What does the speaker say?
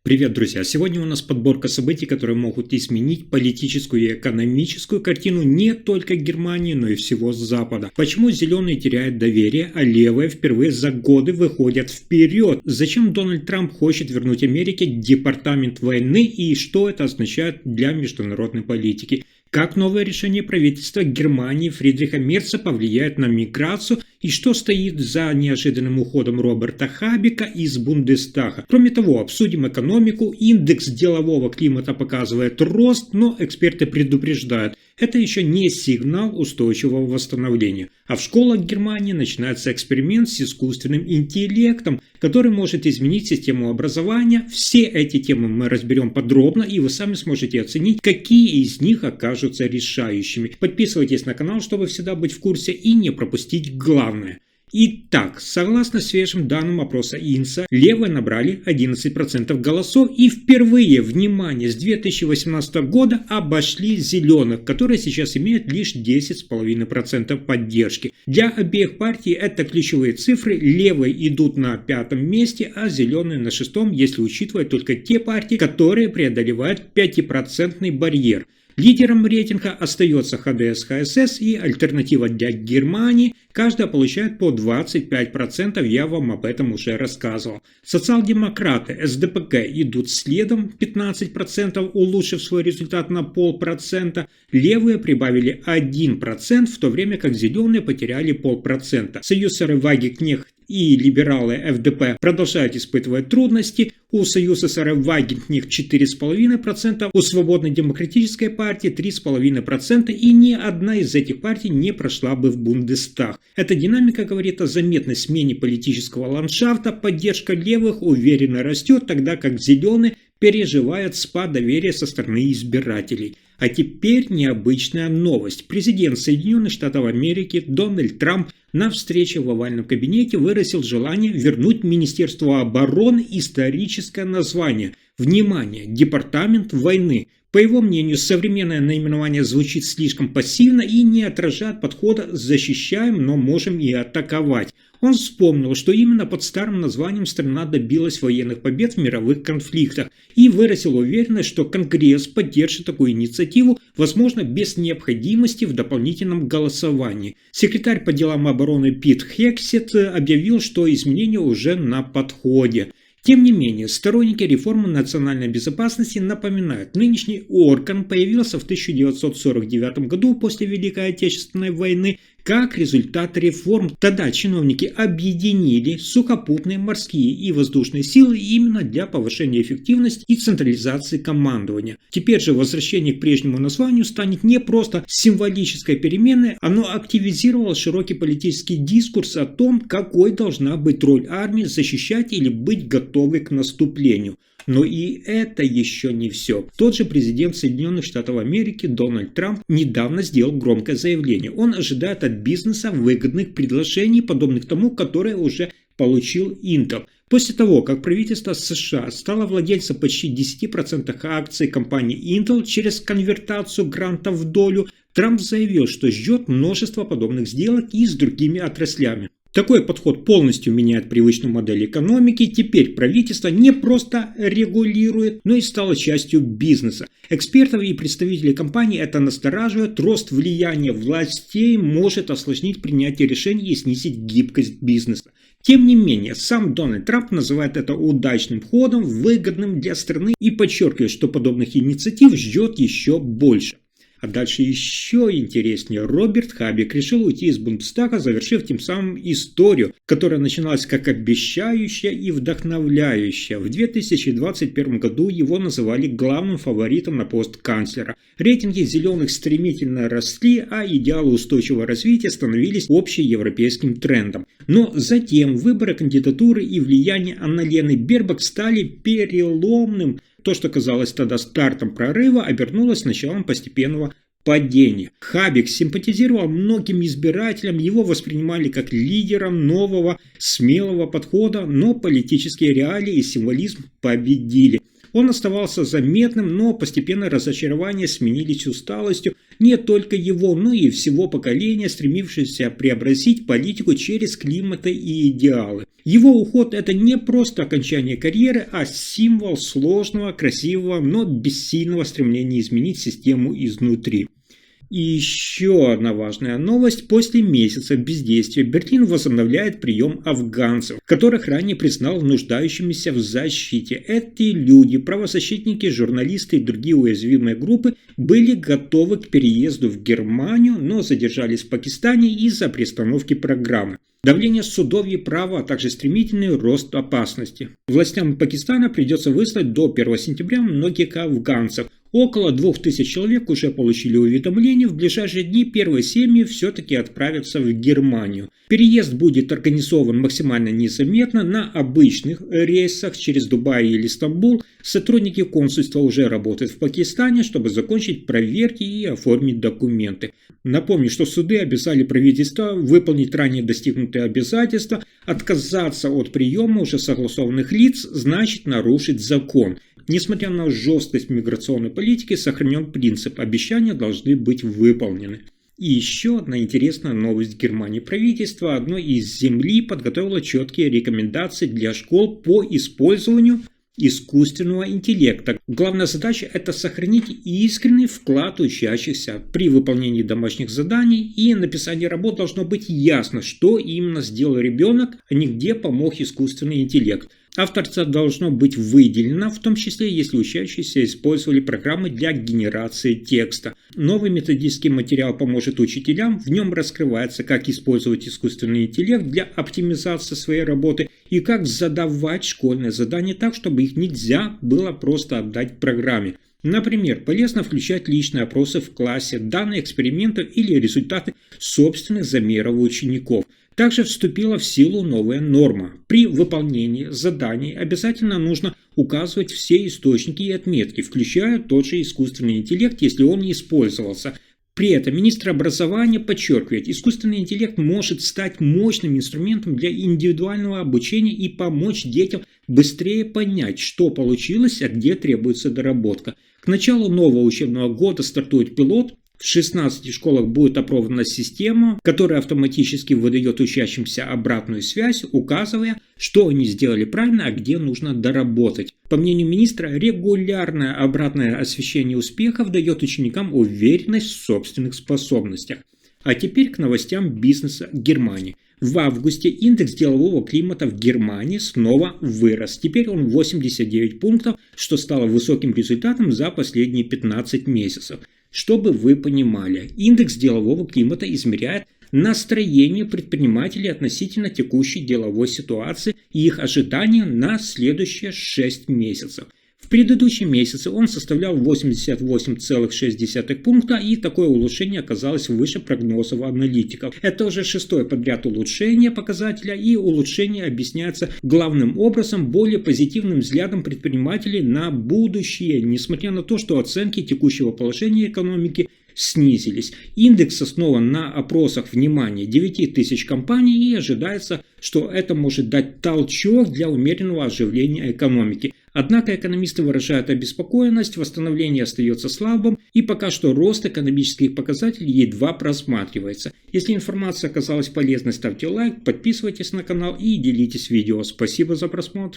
Привет, друзья! Сегодня у нас подборка событий, которые могут изменить политическую и экономическую картину не только Германии, но и всего Запада. Почему зеленые теряют доверие, а левые впервые за годы выходят вперед? Зачем Дональд Трамп хочет вернуть Америке департамент войны и что это означает для международной политики? Как новое решение правительства Германии Фридриха Мерца повлияет на миграцию и что стоит за неожиданным уходом Роберта Хабека из Бундестага. Кроме того, обсудим экономику. Индекс делового климата показывает рост, но эксперты предупреждают, это еще не сигнал устойчивого восстановления. А в школах Германии начинается эксперимент с искусственным интеллектом, который может изменить систему образования. Все эти темы мы разберем подробно, и вы сами сможете оценить, какие из них окажутся решающими. Подписывайтесь на канал, чтобы всегда быть в курсе и не пропустить главное. Итак, согласно свежим данным опроса Инса, левые набрали 11% голосов и впервые, внимание, с 2018 года обошли зеленых, которые сейчас имеют лишь 10,5% поддержки. Для обеих партий это ключевые цифры, левые идут на 5-м месте, а зеленые на 6-м, если учитывать только те партии, которые преодолевают 5% барьер. Лидером рейтинга остается ХДС-ХСС и альтернатива для Германии. Каждая получает по 25%, я вам об этом уже рассказывал. Социал-демократы, СДПК идут следом, 15%, улучшив свой результат на 0,5%. Левые прибавили 1%, в то время как зеленые потеряли 0,5%. Союз Вагенкнехт и либералы ФДП продолжают испытывать трудности. У Союза Вагенкнехт 4,5%, у Свободной демократической партии 3,5%, и ни одна из этих партий не прошла бы в Бундестаг. Эта динамика говорит о заметной смене политического ландшафта, поддержка левых уверенно растет, тогда как зеленые переживают спад доверия со стороны избирателей. А теперь необычная новость. Президент Соединенных Штатов Америки Дональд Трамп на встрече в овальном кабинете выразил желание вернуть Министерству обороны историческое название. Внимание! Департамент войны. По его мнению, современное наименование звучит слишком пассивно и не отражает подхода «защищаем, но можем и атаковать». Он вспомнил, что именно под старым названием страна добилась военных побед в мировых конфликтах и выразил уверенность, что Конгресс поддержит такую инициативу, возможно, без необходимости в дополнительном голосовании. Секретарь по делам обороны Пит Хексет объявил, что изменения уже на подходе. Тем не менее, сторонники реформы национальной безопасности напоминают, нынешний орган появился в 1949 году после Великой Отечественной войны как результат реформ. Тогда чиновники объединили сухопутные, морские и воздушные силы именно для повышения эффективности и централизации командования. Теперь же возвращение к прежнему названию станет не просто символической переменой, оно активизировало широкий политический дискурс о том, какой должна быть роль армии, защищать или быть готовой к наступлению. Но и это еще не все. Тот же президент Соединенных Штатов Америки Дональд Трамп недавно сделал громкое заявление. Он ожидает от бизнеса выгодных предложений, подобных тому, которое уже получил Intel. После того, как правительство США стало владельцем почти 10% акций компании Intel через конвертацию грантов в долю, Трамп заявил, что ждет множество подобных сделок и с другими отраслями. Такой подход полностью меняет привычную модель экономики. Теперь правительство не просто регулирует, но и стало частью бизнеса. Экспертов и представителей компаний это настораживает. Рост влияния властей может осложнить принятие решений и снизить гибкость бизнеса. Тем не менее, сам Дональд Трамп называет это удачным ходом, выгодным для страны и подчеркивает, что подобных инициатив ждет еще больше. А дальше еще интереснее. Роберт Хабек решил уйти из Бундестага, завершив тем самым историю, которая начиналась как обещающая и вдохновляющая. В 2021 году его называли главным фаворитом на пост канцлера. Рейтинги зеленых стремительно росли, а идеалы устойчивого развития становились общеевропейским трендом. Но затем выборы кандидатуры и влияние Анналены Бербак стали переломным. То, что казалось тогда стартом прорыва, обернулось началом постепенного падения. Хабек симпатизировал многим избирателям, его воспринимали как лидером нового, смелого подхода, но политические реалии и символизм победили. Он оставался заметным, но постепенно разочарования сменились усталостью не только его, но и всего поколения, стремившегося преобразить политику через климаты и идеалы. Его уход – это не просто окончание карьеры, а символ сложного, красивого, но бессильного стремления изменить систему изнутри. И еще одна важная новость. После месяца бездействия Берлин возобновляет прием афганцев, которых ранее признал нуждающимися в защите. Эти люди, правозащитники, журналисты и другие уязвимые группы, были готовы к переезду в Германию, но задержались в Пакистане из-за приостановки программы. Давление судов и права, а также стремительный рост опасности. Властям Пакистана придется выслать до 1 сентября многих афганцев. Около 2000 человек уже получили уведомление. В ближайшие дни первые семьи все-таки отправятся в Германию. Переезд будет организован максимально незаметно на обычных рейсах через Дубай или Стамбул. Сотрудники консульства уже работают в Пакистане, чтобы закончить проверки и оформить документы. Напомню, что суды обязали правительство выполнить ранее достигнутые обязательства. Отказаться от приема уже согласованных лиц значит нарушить закон. Несмотря на жесткость миграционной политики, сохранен принцип: обещания должны быть выполнены. И еще одна интересная новость Германии. Правительство одной из земли подготовило четкие рекомендации для школ по использованию искусственного интеллекта. Главная задача – это сохранить искренний вклад учащихся. При выполнении домашних заданий и написании работ должно быть ясно, что именно сделал ребенок, а не где помог искусственный интеллект. Авторство должно быть выделено, в том числе, если учащиеся использовали программы для генерации текста. Новый методический материал поможет учителям, в нем раскрывается, как использовать искусственный интеллект для оптимизации своей работы и как задавать школьные задания так, чтобы их нельзя было просто отдать программе. Например, полезно включать личные опросы в классе, данные экспериментов или результаты собственных замеров учеников. Также вступила в силу новая норма. При выполнении заданий обязательно нужно указывать все источники и отметки, включая тот же искусственный интеллект, если он не использовался. При этом министр образования подчеркивает, искусственный интеллект может стать мощным инструментом для индивидуального обучения и помочь детям быстрее понять, что получилось, а где требуется доработка. К началу нового учебного года стартует пилот. В 16 школах будет опробована система, которая автоматически выдает учащимся обратную связь, указывая, что они сделали правильно, а где нужно доработать. По мнению министра, регулярное обратное освещение успехов дает ученикам уверенность в собственных способностях. А теперь к новостям бизнеса Германии. В августе индекс делового климата в Германии снова вырос. Теперь он 89 пунктов, что стало высоким результатом за последние 15 месяцев. Чтобы вы понимали, индекс делового климата измеряет настроение предпринимателей относительно текущей деловой ситуации и их ожидания на следующие 6 месяцев. В предыдущем месяце он составлял 88,6 пункта, и такое улучшение оказалось выше прогнозов аналитиков. Это уже 6-е подряд улучшение показателя, и улучшение объясняется главным образом более позитивным взглядом предпринимателей на будущее, несмотря на то, что оценки текущего положения экономики снизились. Индекс основан на опросах внимания 9000 компаний, и ожидается, что это может дать толчок для умеренного оживления экономики. Однако экономисты выражают обеспокоенность, восстановление остается слабым, и пока что рост экономических показателей едва просматривается. Если информация оказалась полезной, ставьте лайк, подписывайтесь на канал и делитесь видео. Спасибо за просмотр.